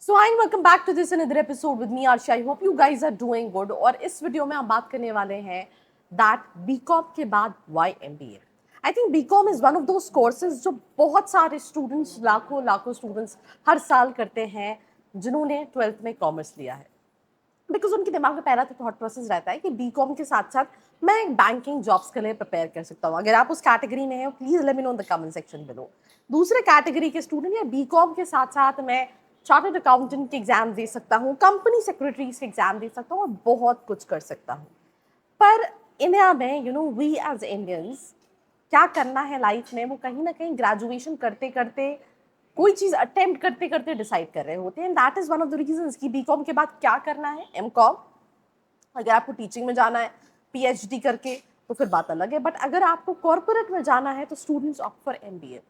So I welcome back to this another episode with me Arsha. I hope you guys are doing good. और इस video में हम बात करने वाले हैं दैट बीकॉम के बाद why MBA. I think BCom is one of those courses जो बहुत सारे स्टूडेंट्स, लाखों लाखों स्टूडेंट्स हर साल करते हैं जिन्होंने 12th में कॉमर्स लिया है। बिकॉज उनके दिमाग में पहला तो थॉट प्रोसेस रहता है कि बीकॉम के साथ साथ मैं बैंकिंग जॉब्स के लिए प्रिपेयर कर सकता हूँ। अगर आप उस कैटेगरी में हैं please let me know in the comment section below. दूसरे कैटेगरी के स्टूडेंट या बीकॉम के साथ साथ मैं चार्टर्ड अकाउंटेंट के एग्जाम दे सकता हूँ, कंपनी सेक्रेटरीज के एग्जाम दे सकता हूँ और बहुत कुछ कर सकता हूँ। पर इंडिया में वी एज इंडियंस क्या करना है लाइफ में वो कहीं ना कहीं ग्रेजुएशन करते करते कोई चीज अटेम्प्ट करते करते डिसाइड कर रहे होते हैं। That is one of the reasons कि बीकॉम के बाद क्या करना है। एमकॉम अगर आपको टीचिंग में जाना है पीएचडी करके तो फिर बात अलग है, बट अगर आपको कॉर्पोरेट में जाना है तो students opt for MBA.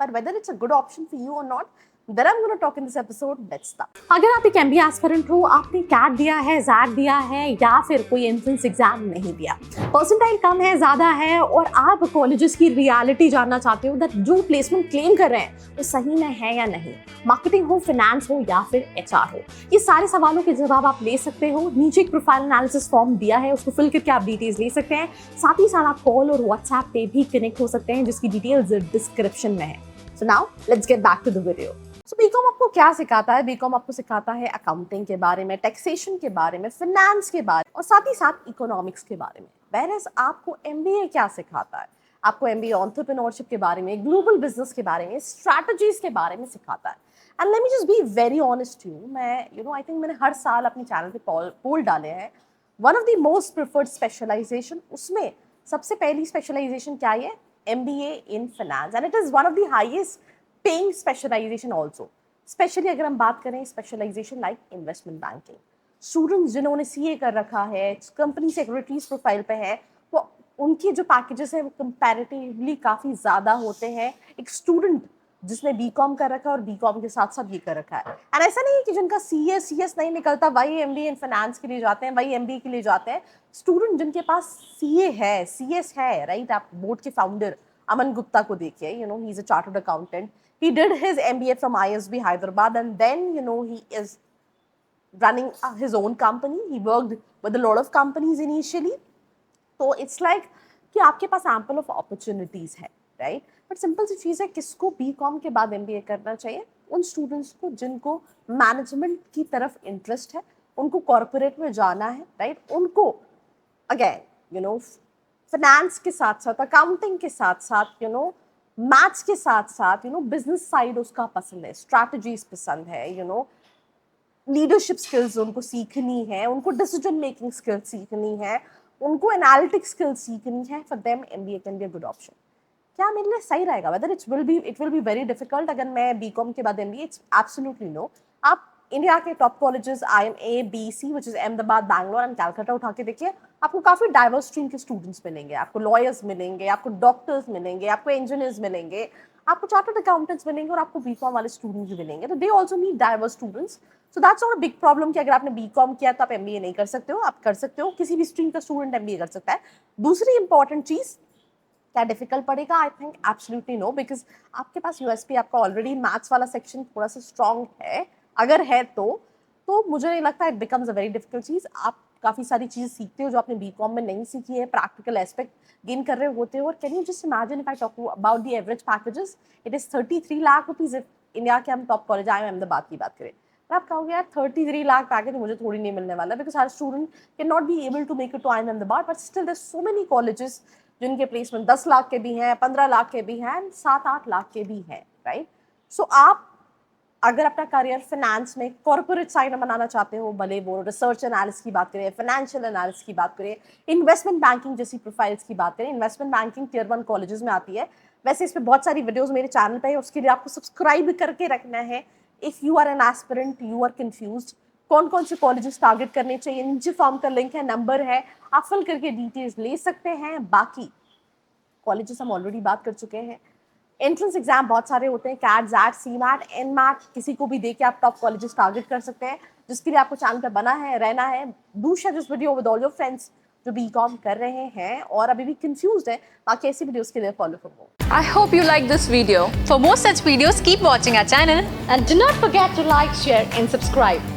But whether it's a good option for you or not, that I'm going to talk in this episode. Let's start. अगर आप एक MBA एस्पिरेंट हो, आपने कैट दिया है, जैट दिया है या फिर कोई एंट्रेंस एग्जाम नहीं दिया, परसेंटाइल कम है, ज्यादा है और आप कॉलेजेस की रियलिटी जानना चाहते हो दैट जो प्लेसमेंट क्लेम कर रहे हैं वो सही में है या नहीं, मार्केटिंग हो, फाइनेंस हो या फिर एचआर हो, ये सारे सवालों के जवाब आप ले सकते हो। नीचे एक प्रोफाइल एनालिसिस फॉर्म दिया है, उसको फिल करके आप डिटेल्स ले सकते हैं। साथ ही साथ आप कॉल और व्हाट्सएप पे भी कनेक्ट हो सकते हैं जिसकी डिटेल्स डिस्क्रिप्शन में है। So now let's get back to the video. So BCom आपको क्या सिखाता है? बीकॉम आपको सिखाता है अकाउंटिंग के बारे में, टैक्सेशन के बारे में, फाइनेंस के बारे में और साथ ही साथ इकोनॉमिक्स के बारे में। Whereas आपको एमबीए क्या सिखाता है? आपको एमबीए एंटरप्रेन्योरशिप के बारे में, ग्लोबल बिजनेस के बारे में, स्ट्रैटेजीज के बारे में सिखाता है। And let me just be very honest you, मैं आई थिंक मैंने हर साल अपने चैनल पे पोल डाले हैं। One of the most preferred specialization, उसमें सबसे पहली स्पेशलाइजेशन क्या है? MBA in finance, and it is one of the highest paying specialization also. Especially अगर हम बात करें specialization like investment banking, students जिन्होंने CA कर रखा है, कंपनी सेक्रेटरीज प्रोफाइल पे है, वो उनके जो पैकेजेस हैं वो कंपैरेटिवली काफ़ी ज़्यादा होते हैं एक स्टूडेंट जिसने बीकॉम कर रखा है और बीकॉम के साथ साथ ये कर रखा है। एंड ऐसा नहीं है कि जिनका CS नहीं निकलता वही MBA इन फाइनेंस के लिए जाते हैं, वही MBA के लिए जाते हैं। स्टूडेंट जिनके पास CA है, CS है, राइट, आप बोर्ड के फाउंडर अमन गुप्ता को देखिए, he is a chartered accountant, he did his MBA from ISB Hyderabad and then he is running his own company. He worked with a lot of companies initially. तो it's like कि आपके पास ample of opportunities है, right. But simple सी चीज़ है, किसको BCom के बाद MBA करना चाहिए? उन स्टूडेंट्स को जिनको मैनेजमेंट की तरफ इंटरेस्ट है, उनको कॉर्पोरेट में जाना है, राइट। उनको अगेन फाइनेंस के साथ साथ, अकाउंटिंग के साथ साथ, मैथ्स के साथ साथ, बिजनेस साइड उसका पसंद है, स्ट्रैटेजीज पसंद है, लीडरशिप स्किल्स उनको सीखनी है, उनको डिसीजन मेकिंग स्किल्स सीखनी है, उनको एनालिटिक स्किल्स सीखनी है। For them MBA can be a good option. क्या मेरे लिए सही रहेगा? Whether it will be very difficult अगर मैं बीकॉम के बाद एमबीए, इट्स एब्सोल्युटली नो। आप इंडिया के top colleges IMA, BC which is Ahmedabad, Bangalore and Calcutta उठा के देखिए, आपको काफी डाइवर्स स्ट्रीम के स्टूडेंट्स मिलेंगे। आपको लॉयर्स मिलेंगे, आपको डॉक्टर्स मिलेंगे, आपको इंजीनियर्स मिलेंगे, आपको चार्टर्ड अकाउंटेंट्स मिलेंगे और आपको बीकॉम वाले स्टूडेंट्स भी मिलेंगे। तो they also need diverse students. So that's not a big problem कि अगर आपने बीकॉम किया तो आप एमबीए नहीं कर सकते हो। आप कर सकते हो, किसी भी स्ट्रीम का स्टूडेंट एमबीए कर सकता है। दूसरी इंपॉर्टेंट चीज, क्या डिफिकल्ट पड़ेगा? I think absolutely no, because आपके पास यूएसपी, आपका ऑलरेडी मैथ्स वाला सेक्शन थोड़ा सा स्ट्रॉन्ग है। अगर है तो मुझे नहीं लगता it becomes a very difficult चीज़। आप काफ़ी सारी चीज़ सीखते हो जो आपने बीकॉम में नहीं सीखी है, प्रैक्टिकल एस्पेक्ट गेन कर रहे होते हो। और can you just imagine, if I talk about the average packages, it is 33 lakh rupees. India के हम टॉप कॉलेज आए, अहमदाबाद की बात करें, तो आप कहोगे यार 33 लाख पैकेज मुझे थोड़ी नहीं मिलने वाला, बिकॉज हर student can not be able to make it to IIM Ahmedabad. But still there so many colleges जिनके प्लेसमेंट 10 लाख के भी हैं, 15 लाख के भी हैं, 7-8 लाख के भी हैं, राइट। सो आप अगर अपना करियर फाइनेंस में कॉर्पोरेट साइड में बनाना चाहते हो, भले वो रिसर्च एनालिसिस की बात करें, फाइनेंशियल एनालिसिस की बात करें, इन्वेस्टमेंट बैंकिंग जैसी प्रोफाइल्स की बात करें, इन्वेस्टमेंट बैंकिंग Tier 1 कॉलेजेस में आती है। वैसे इस पर बहुत सारी वीडियोस मेरे चैनल पे है, उसके लिए आपको सब्सक्राइब करके रखना है। If you are an aspirant, you are confused कौन कौन से कॉलेजेस टारगेट करने चाहिए, नीचे फॉर्म का लिंक है, नंबर है, आप फिल करके डिटेल्स ले सकते हैं। बाकी कॉलेजेस हम ऑलरेडी बात कर चुके हैं। एंट्रेंस एग्जाम बहुत सारे होते हैं, कैट, जैट, CMAT, NMAT, किसी को भी दे के आप टॉप कॉलेजेस टारगेट कर सकते हैं, जिसके लिए आपको चैनल पर बना है, रहना है। Do share this video with all your friends जो बीकॉम कर रहे हैं और अभी भी कंफ्यूज्ड है, बाकी ऐसी वीडियोस के लिए फॉलो करो। I hope you like this video. For more such videos, keep watching our channel. And do not forget to like, share and subscribe.